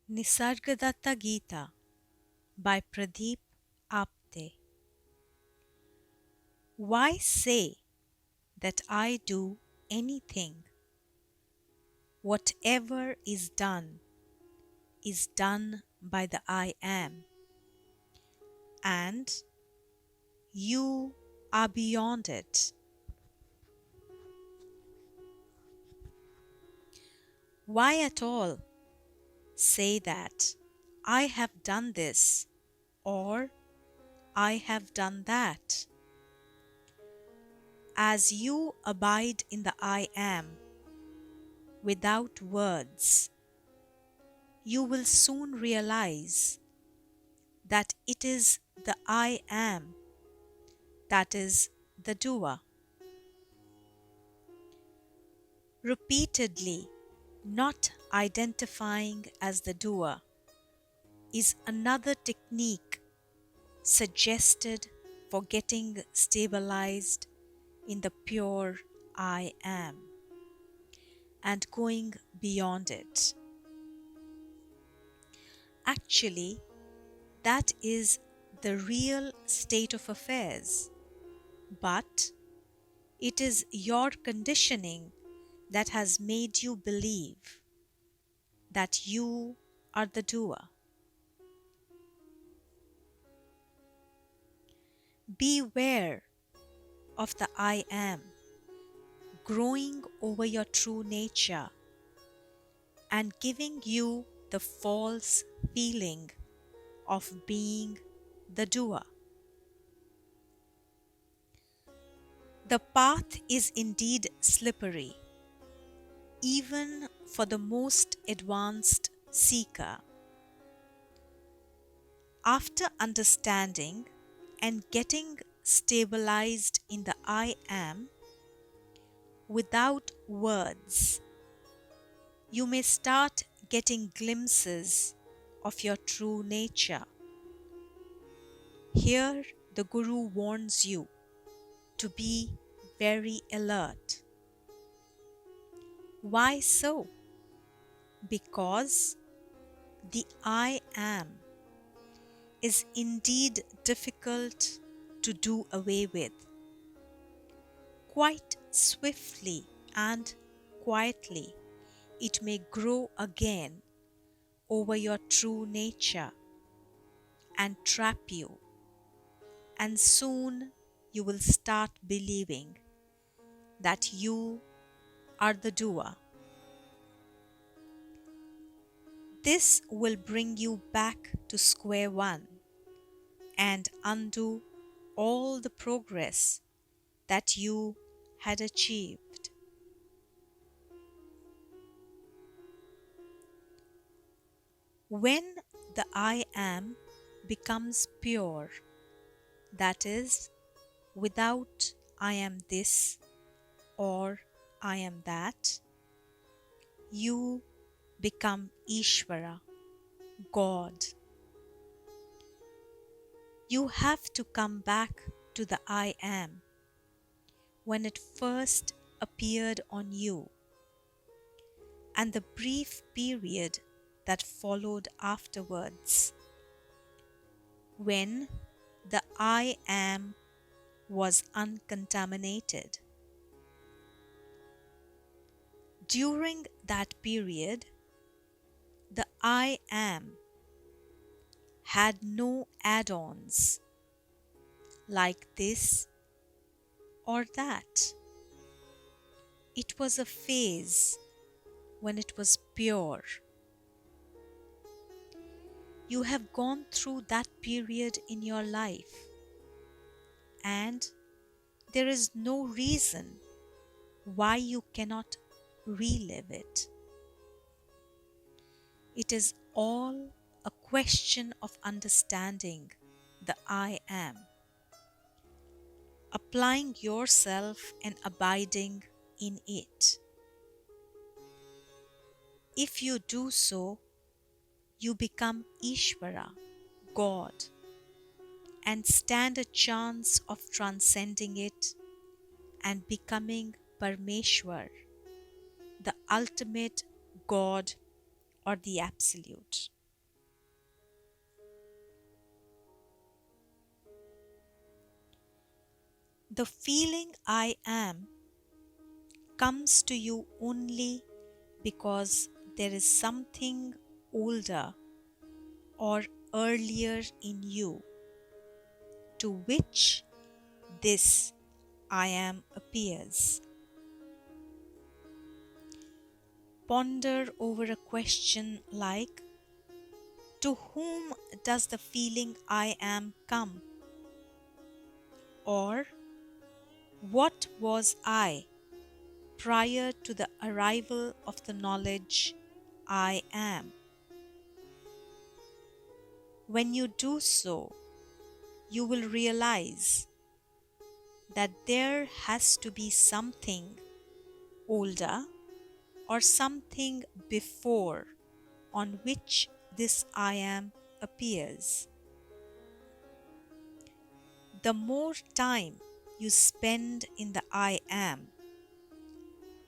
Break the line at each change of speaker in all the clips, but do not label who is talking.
Nisargadatta Gita by Pradeep, Apte. Why say that I do anything? Whatever is done by the I am, and you are beyond it. Why at all say that I have done this or I have done that? As you abide in the I am without words, you will soon realize that it is the I am that is the doer. Repeatedly not identifying as the doer is another technique suggested for getting stabilized in the pure I am and going beyond it. Actually, that is the real state of affairs, but it is your conditioning that has made you believe that you are the doer. Beware of the I am growing over your true nature and giving you the false feeling of being the doer. The path is indeed slippery, even for the most advanced seeker. After understanding and getting stabilized in the I am without words, you may start getting glimpses of your true nature. Here, the Guru warns you to be very alert. Why so? Because the I am is indeed difficult to do away with. Quite swiftly and quietly, it may grow again over your true nature and trap you, and soon you will start believing that you are the doer. This will bring you back to square one and undo all the progress that you had achieved. When the I am becomes pure, that is, without I am this or I am that, you become Ishvara, God. You have to come back to the I am when it first appeared on you, and the brief period that followed afterwards, when the I am was uncontaminated. During that period, the I am had no add-ons like this or that. It was a phase when it was pure. You have gone through that period in your life, and there is no reason why you cannot relive it. It is all a question of understanding the I am, applying yourself and abiding in it. If you do so, you become Ishvara, God, and stand a chance of transcending it and becoming Parmeshwar, the ultimate God or the Absolute. The feeling I am comes to you only because there is something older or earlier in you to which this I am appears. Ponder over a question like, to whom does the feeling I am come? Or, what was I prior to the arrival of the knowledge I am? When you do so, you will realize that there has to be something older or something before on which this I am appears. The more time you spend in the I am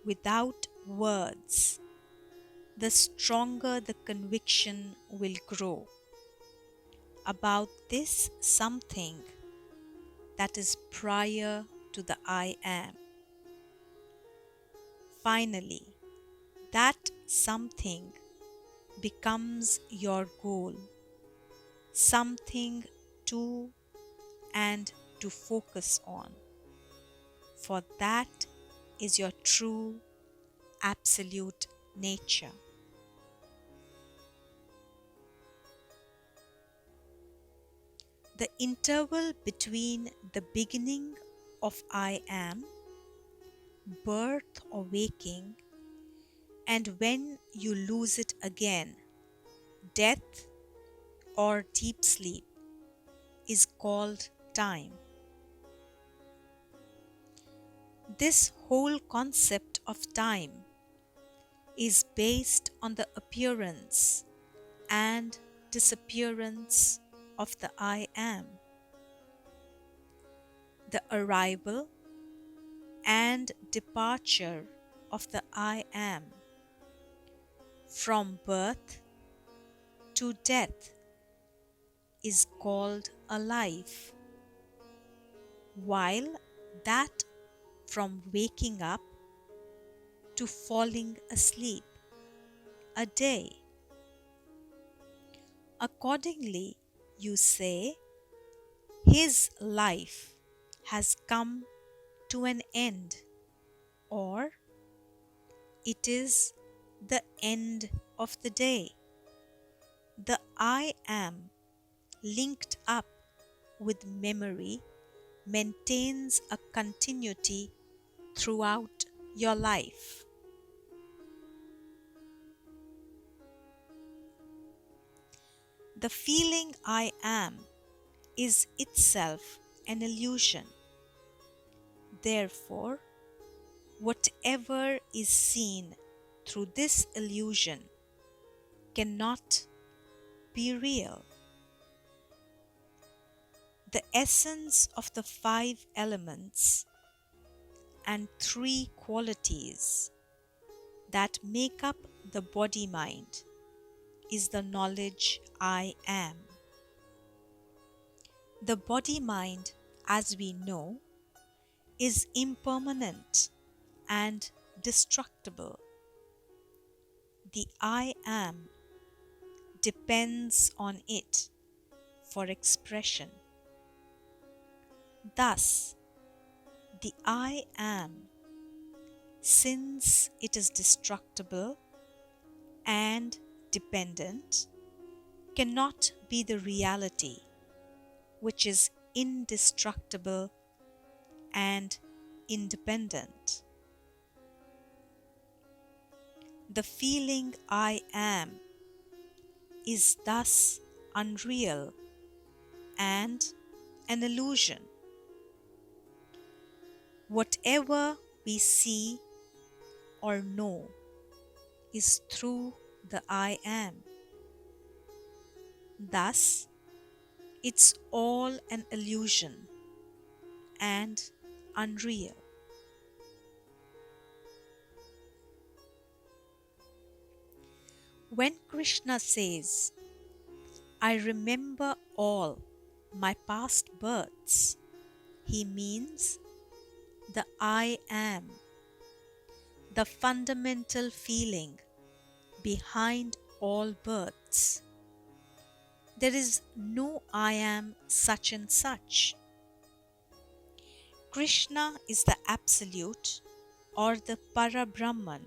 without words, the stronger the conviction will grow about this something that is prior to the I am. Finally, that something becomes your goal, something to and to focus on, for that is your true absolute nature. The interval between the beginning of I am, birth or waking, and when you lose it again, death or deep sleep, is called time. This whole concept of time is based on the appearance and disappearance of the I am, the arrival and departure of the I am, from birth to death is called a life, while that from waking up to falling asleep, a day. Accordingly, you say, his life has come to an end, or it is the end of the day. The I am linked up with memory maintains a continuity throughout your life. The feeling I am is itself an illusion. Therefore, whatever is seen through this illusion cannot be real. The essence of the 5 elements and 3 qualities that make up the body-mind is the knowledge I am. The body-mind, as we know, is impermanent and destructible. The I am depends on it for expression. Thus, the I am, since it is destructible and dependent, cannot be the reality which is indestructible and independent. The feeling I am is thus unreal and an illusion. Whatever we see or know is through the I am. Thus, it's all an illusion and unreal. When Krishna says, I remember all my past births, he means the I am, the fundamental feeling behind all births. There is no I am such and such. Krishna is the Absolute or the Parabrahman,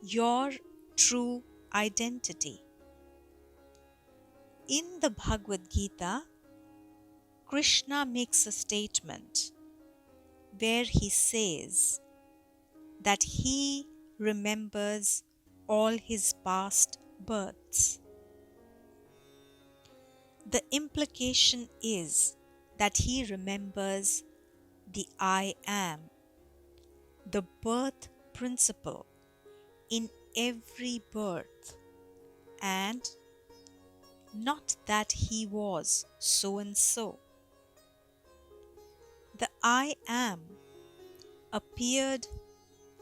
your true identity. In the Bhagavad Gita, Krishna makes a statement where he says that he remembers all his past births. The implication is that he remembers the I am, the birth principle in every birth, and not that he was so and so. The I am appeared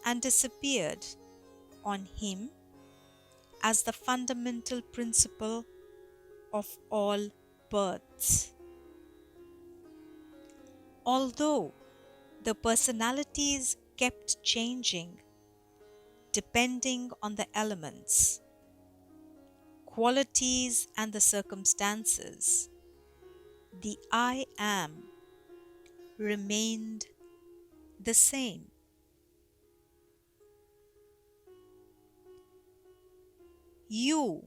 and disappeared on him as the fundamental principle of all births. Although the personalities kept changing depending on the elements, qualities, and the circumstances, the I am remained the same. You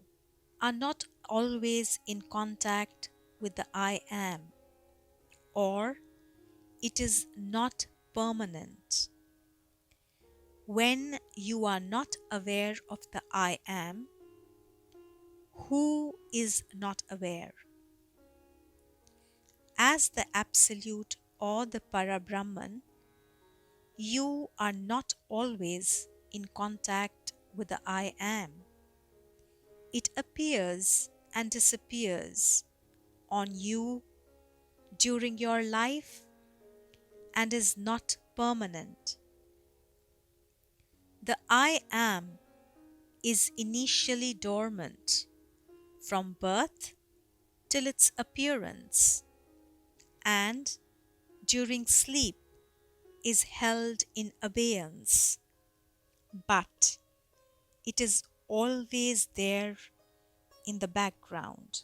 are not always in contact with the I am, or it is not permanent. When you are not aware of the I am, who is not aware? As the Absolute or the Parabrahman, you are not always in contact with the I am. It appears and disappears on you during your life and is not permanent. The I am is initially dormant from birth till its appearance, and during sleep is held in abeyance, but it is always there in the background.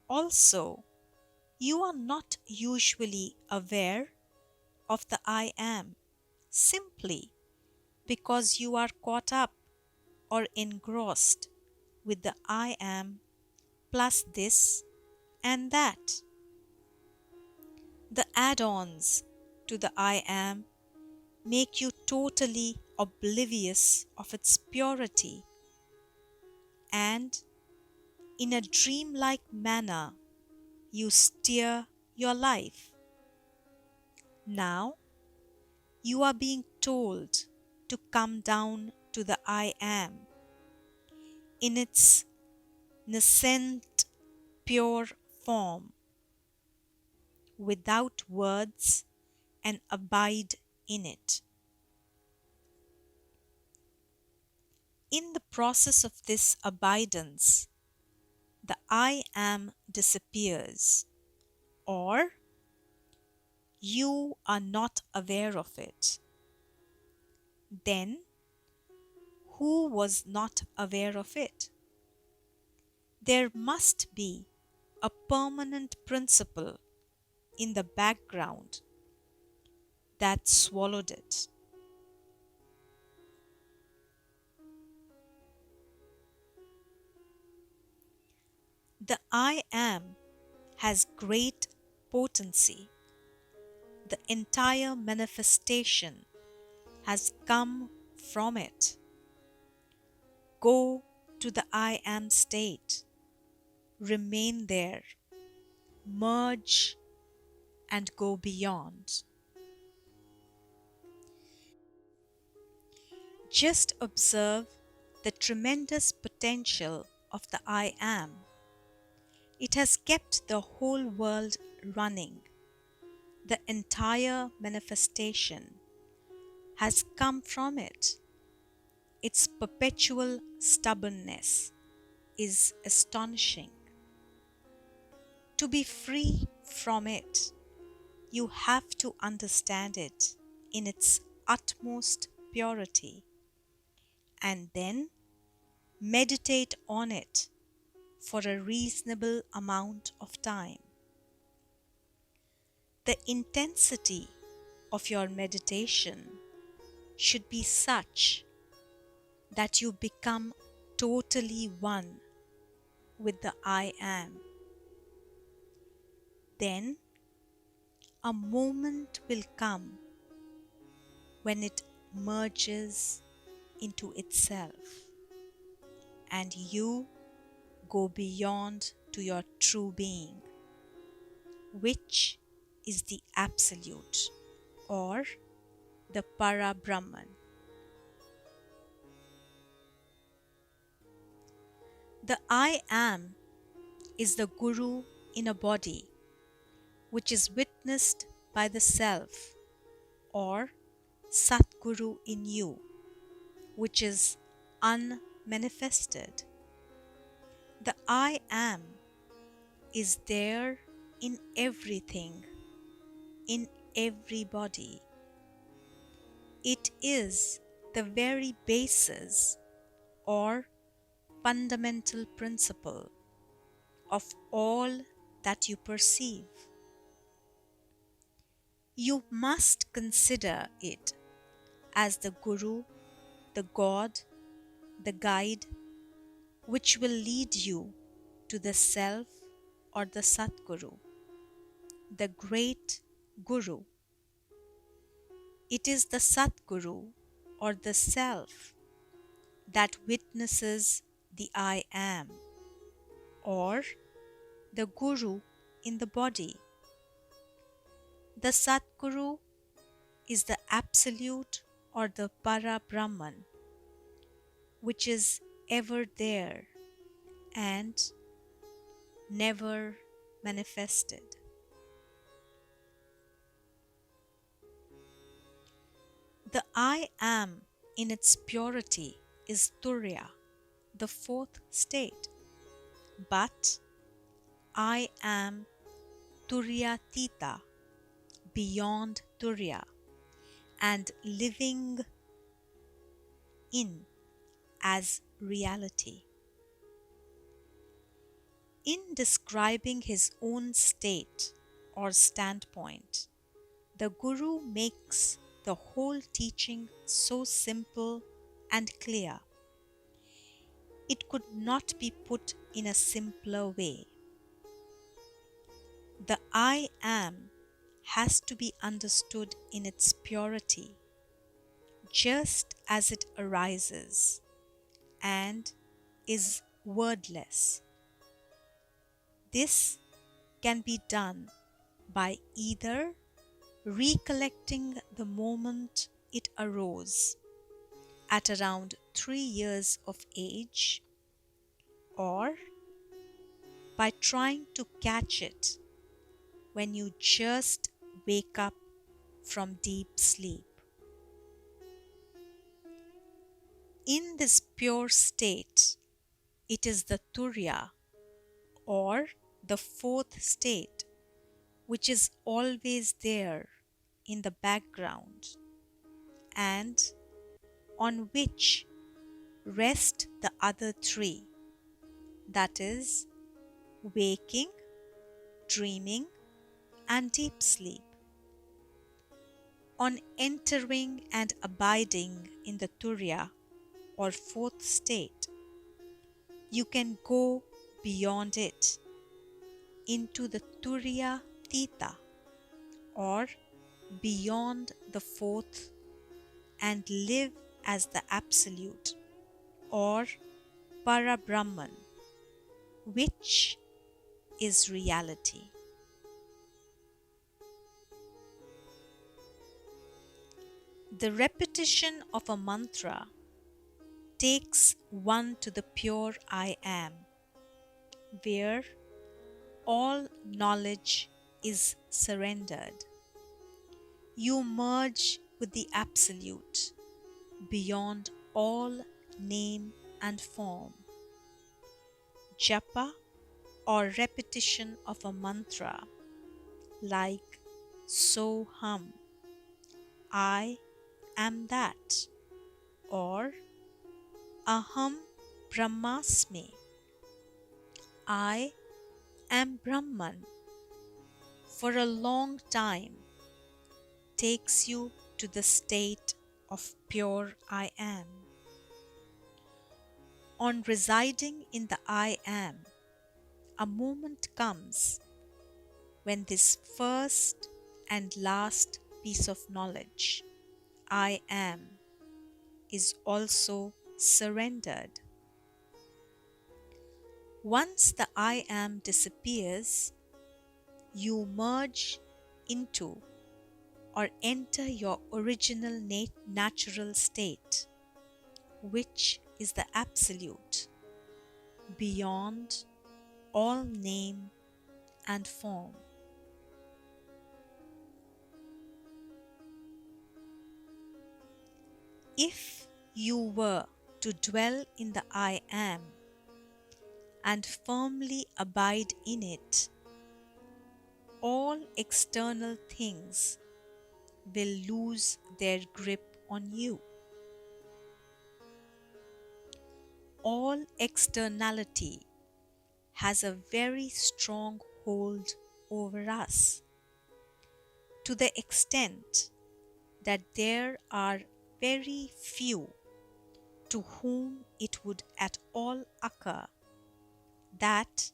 Also, you are not usually aware of the I am simply because you are caught up or engrossed with the I am plus this and that. The add-ons to the I am make you totally oblivious of its purity, and in a dreamlike manner you steer your life. Now you are being told to come down to the I am in its nascent pure form, without words, and abide in it. In the process of this abidance, the I am disappears, or you are not aware of it. Then, who was not aware of it? There must be a permanent principle in the background that swallowed it. The I am has great potency. The entire manifestation has come from it. Go to the I am state, remain there, merge, and go beyond. Just observe the tremendous potential of the I Am. It has kept the whole world running. The entire manifestation has come from it. Its perpetual stubbornness is astonishing. To be free from it, you have to understand it in its utmost purity, and then meditate on it for a reasonable amount of time. The intensity of your meditation should be such that you become totally one with the I Am. Then a moment will come when it merges into itself and you go beyond to your true being, which is the Absolute or the Para Brahman. The I Am is the Guru in a body, which is witnessed by the Self or Satguru in you, which is unmanifested. The I Am is there in everything, in everybody. It is the very basis or fundamental principle of all that you perceive. You must consider it as the Guru, the God, the guide, which will lead you to the Self or the Satguru, the great Guru. It is the Satguru or the Self that witnesses the I Am, or the Guru in the body. The Satguru is the Absolute or the Para Brahman, which is ever there and never manifested. The I Am in its purity is turiya, the fourth state, but I am turiyatita, beyond turiya, and living in as reality. In describing his own state or standpoint, the Guru makes the whole teaching so simple and clear. It could not be put in a simpler way. The I Am has to be understood in its purity, just as it arises, and is wordless. This can be done by either recollecting the moment it arose at around 3 years of age, or by trying to catch it when you just wake up from deep sleep. In this pure state, it is the turiya or the fourth state which is always there in the background and on which rest the other three, that is, waking, dreaming, and deep sleep. On entering and abiding in the turiya or fourth state, you can go beyond it into the turiyatita or beyond the fourth and live as the Absolute or Para Brahman, which is reality. The repetition of a mantra takes one to the pure I am, where all knowledge is surrendered. You merge with the Absolute, beyond all name and form. Japa or repetition of a mantra like Soham, I am that, or Aham Brahmasmi, I am Brahman, for a long time takes you to the state of pure I am. On residing in the I am, a moment comes when this first and last piece of knowledge, I am, is also surrendered. Once the I am disappears, you merge into or enter your original natural state, which is the Absolute, beyond all name and form. If you were to dwell in the I am and firmly abide in it, all external things will lose their grip on you. All externality has a very strong hold over us, to the extent that there are very few to whom it would at all occur that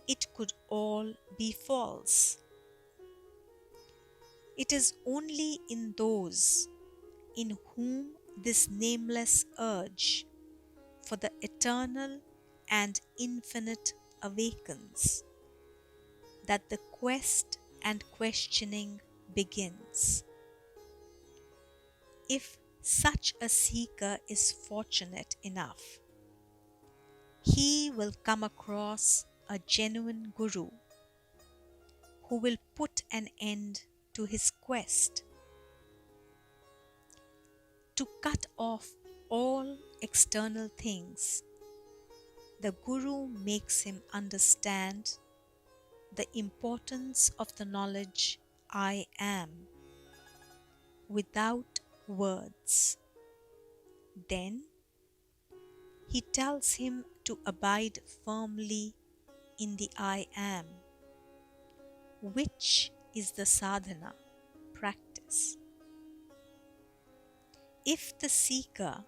it could all be false. It is only in those in whom this nameless urge for the eternal and infinite awakens that the quest and questioning begins. If such a seeker is fortunate enough, he will come across a genuine guru who will put an end to his quest. To cut off all external things, the guru makes him understand the importance of the knowledge I am without words. Then he tells him to abide firmly in the I am, which is the sadhana practice. If the seeker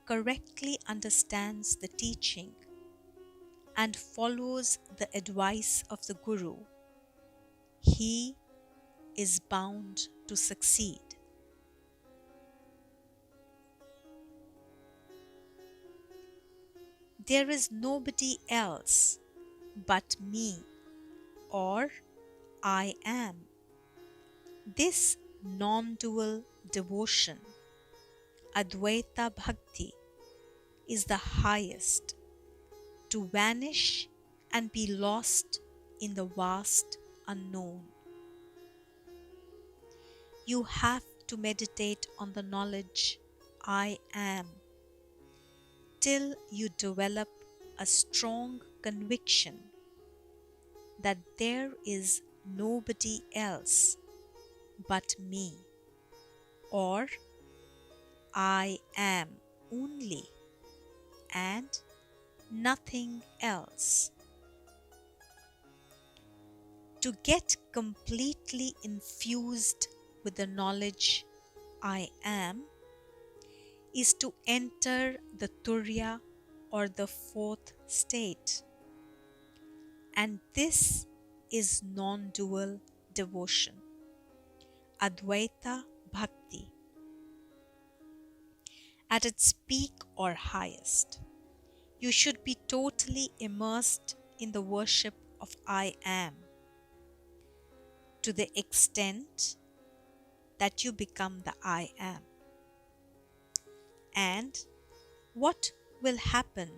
correctly understands the teaching and follows the advice of the guru, he is bound to succeed. There is nobody else but me, or I am. This non-dual devotion, Advaita Bhakti, is the highest, to vanish and be lost in the vast unknown. You have to meditate on the knowledge I am till you develop a strong conviction that there is nobody else but me, or I am only and nothing else. To get completely infused with the knowledge I am is to enter the turiya, or the fourth state, and this is non-dual devotion, Advaita Bhakti. At its peak or highest, you should be totally immersed in the worship of I am, to the extent that you become the I am. And What will happen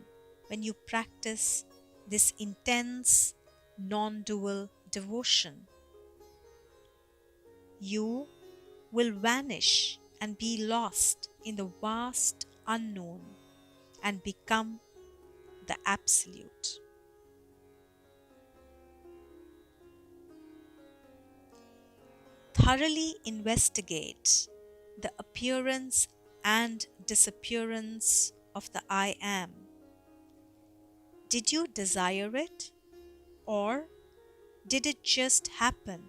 when you practice this intense, non-dual devotion? You will vanish and be lost in the vast unknown and become the Absolute. Thoroughly investigate the appearance and disappearance of the I Am. Did you desire it, or did it just happen?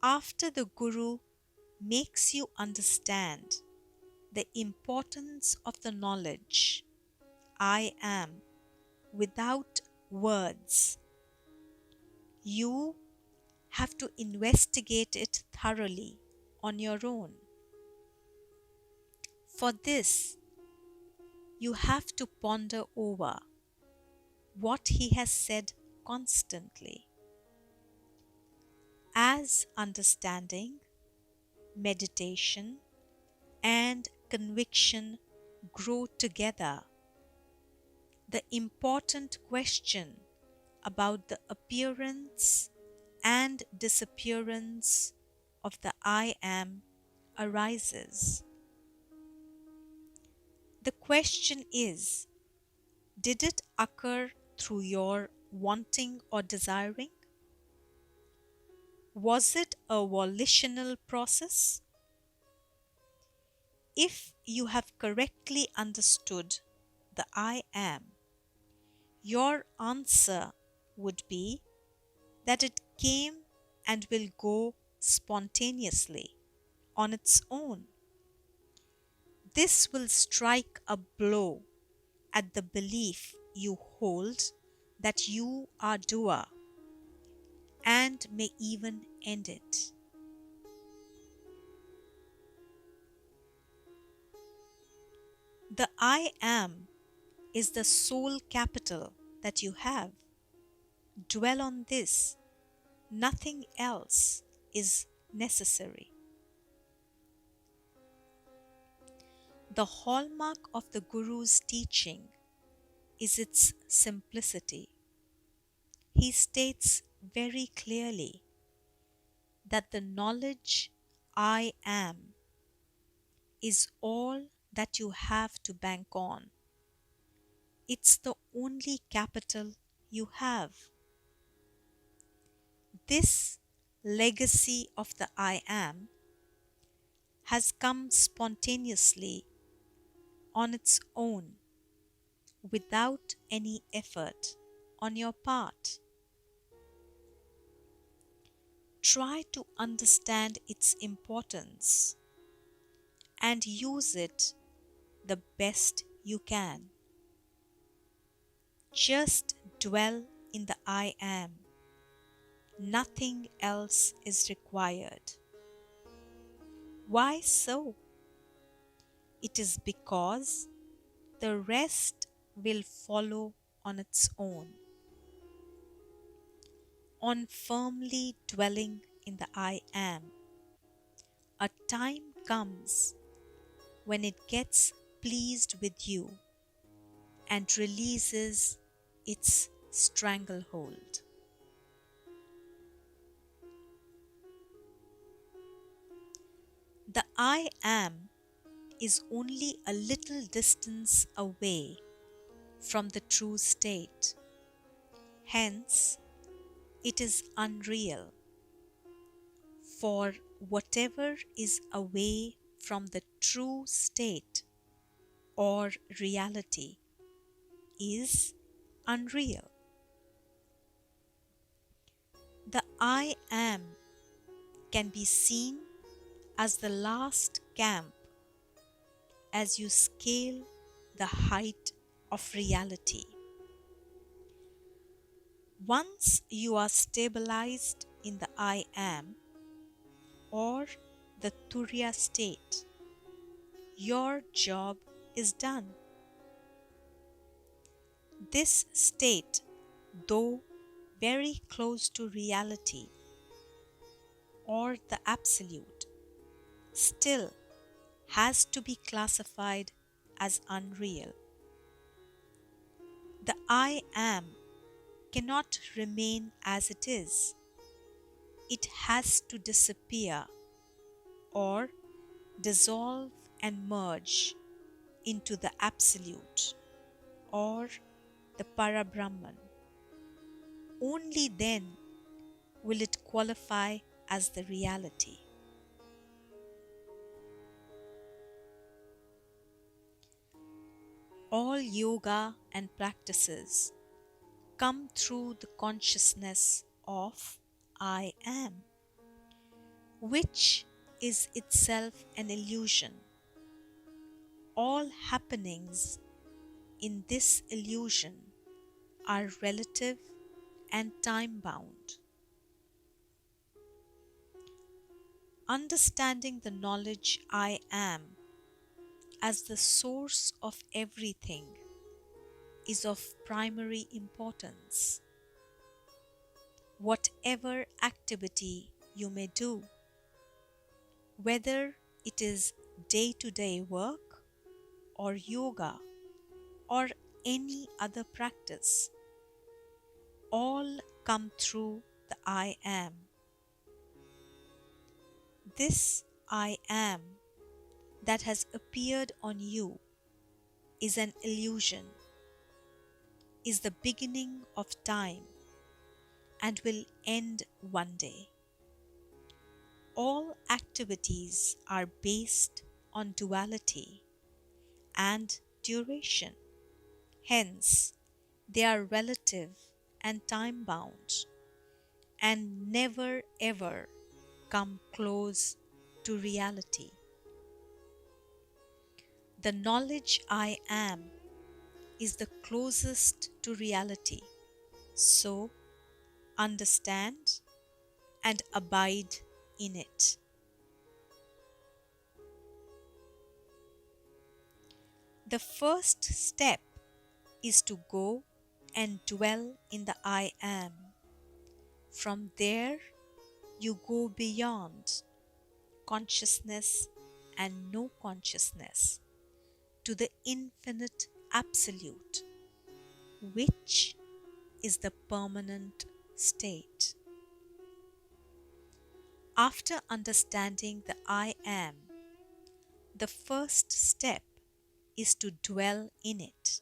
After the Guru makes you understand the importance of the knowledge I Am without words, you have to investigate it thoroughly on your own. For this, you have to ponder over what he has said constantly. As understanding, meditation, and conviction grow together, the important question about the appearance and disappearance of the I Am arises. The question is, did it occur through your wanting or desiring? Was it a volitional process? If you have correctly understood the I Am, your answer would be that it came and will go spontaneously on its own. This will strike a blow at the belief you hold that you are doer, and may even end it. The I Am is the sole capital that you have. Dwell on this. Nothing else is necessary. The hallmark of the Guru's teaching is its simplicity. He states very clearly that the knowledge I Am is all that you have to bank on. It's the only capital you have. This legacy of the I Am has come spontaneously on its own without any effort on your part. Try to understand its importance and use it the best you can. Just dwell in the I Am. Nothing else is required. Why so? It is because the rest will follow on its own. On firmly dwelling in the I Am, a time comes when it gets pleased with you and releases its stranglehold. The I Am is only a little distance away from the true state. Hence, it is unreal. For whatever is away from the true state or reality is unreal. The I Am can be seen as the last camp as you scale the height of reality. Once you are stabilized in the I Am or the turiya state, your job is done. This state, though very close to reality or the Absolute, still has to be classified as unreal. The I am cannot remain as it is. It has to disappear or dissolve and merge into the Absolute or the Parabrahman. Only then will it qualify as the reality. All yoga and practices come through the consciousness of I am, which is itself an illusion. All happenings in this illusion are relative and time-bound. Understanding the knowledge I am as the source of everything is of primary importance. Whatever activity you may do, whether it is day-to-day work or yoga or any other practice, all come through the I am. This I am that has appeared on you is an illusion, is the beginning of time, and will end one day. All activities are based on duality and duration. Hence, they are relative and time-bound and never ever come close to reality. The knowledge I am is the closest to reality. So, understand and abide in it. The first step is to go and dwell in the I am. From there, you go beyond consciousness and no consciousness to the infinite absolute, which is the permanent state. After understanding the I am, the first step is to dwell in it.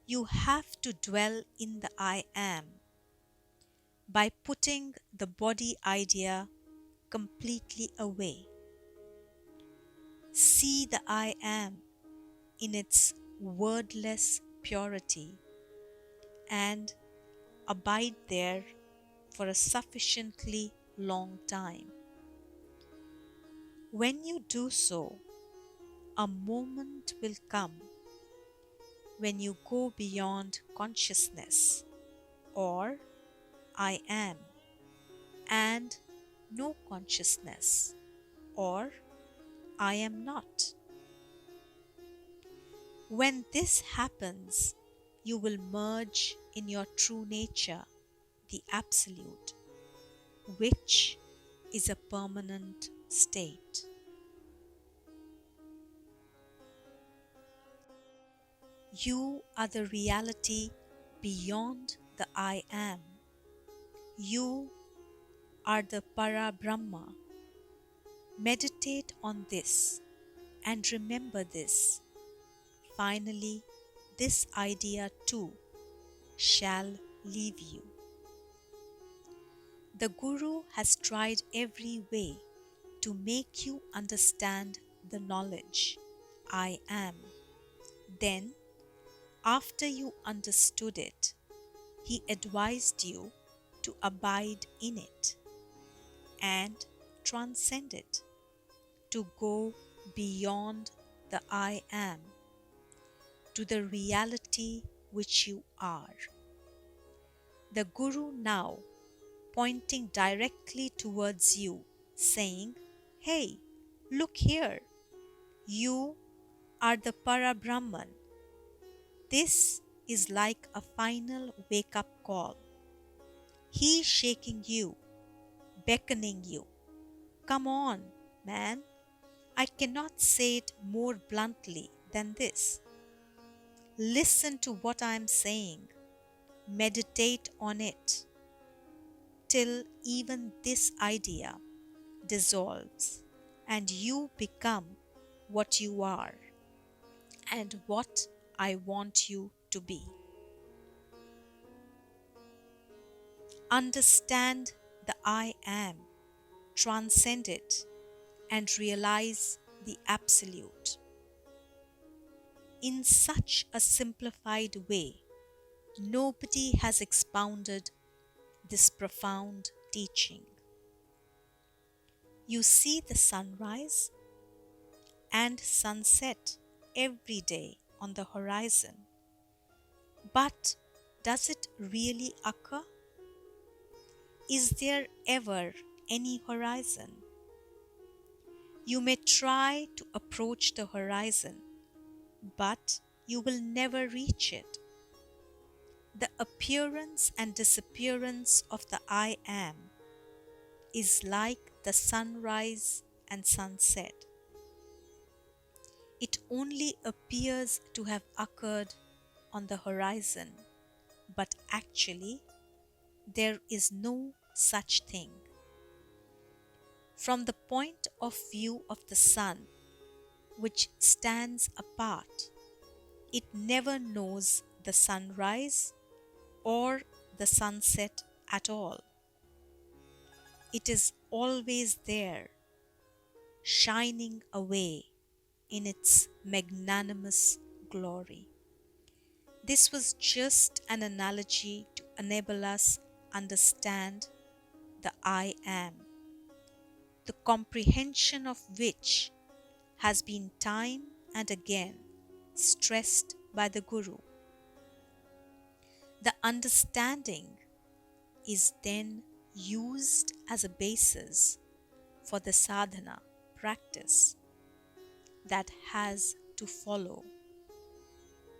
You have to dwell in the I am by putting the body idea completely away. See the I am in its wordless purity and abide there for a sufficiently long time. When you do so, a moment will come when you go beyond consciousness or I am and no consciousness or I am not. When this happens, you will merge in your true nature, the Absolute, which is a permanent state. You are the reality beyond the I am. You are the Parabrahma. Meditate on this and remember this. Finally, this idea too shall leave you. The Guru has tried every way to make you understand the knowledge I am. Then, after you understood it, he advised you to abide in it and transcend it, to go beyond the I am to the reality which you are. The Guru now, pointing directly towards you, saying, "Hey, look here. You are the Parabrahman." This is like a final wake-up call. He is shaking you, beckoning you. Come on, man. I cannot say it more bluntly than this. Listen to what I am saying. Meditate on it till even this idea dissolves and you become what you are and what I want you to be. Understand the I am, transcend it, and realize the Absolute. In such a simplified way, nobody has expounded this profound teaching. You see the sunrise and sunset every day on the horizon. But does it really occur? Is there ever any horizon? You may try to approach the horizon, but you will never reach it. The appearance and disappearance of the I am is like the sunrise and sunset. It only appears to have occurred on the horizon, but actually there is no such thing. From the point of view of the sun, which stands apart, it never knows the sunrise or the sunset at all. It is always there, shining away in its magnanimous glory. This was just an analogy to enable us understand the I am, the comprehension of which has been time and again stressed by the Guru. The understanding is then used as a basis for the sadhana practice that has to follow,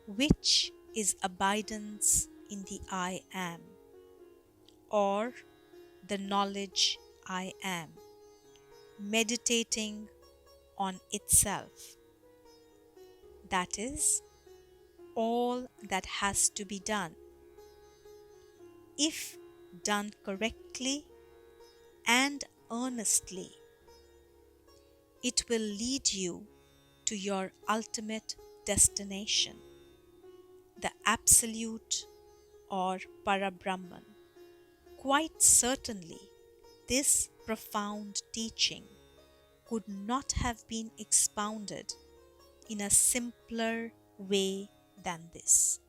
which is abidance in the I am, or the knowledge I am, meditating on itself. That is all that has to be done. If done correctly and earnestly, it will lead you to your ultimate destination, the Absolute or Parabrahman. Quite certainly, this profound teaching could not have been expounded in a simpler way than this.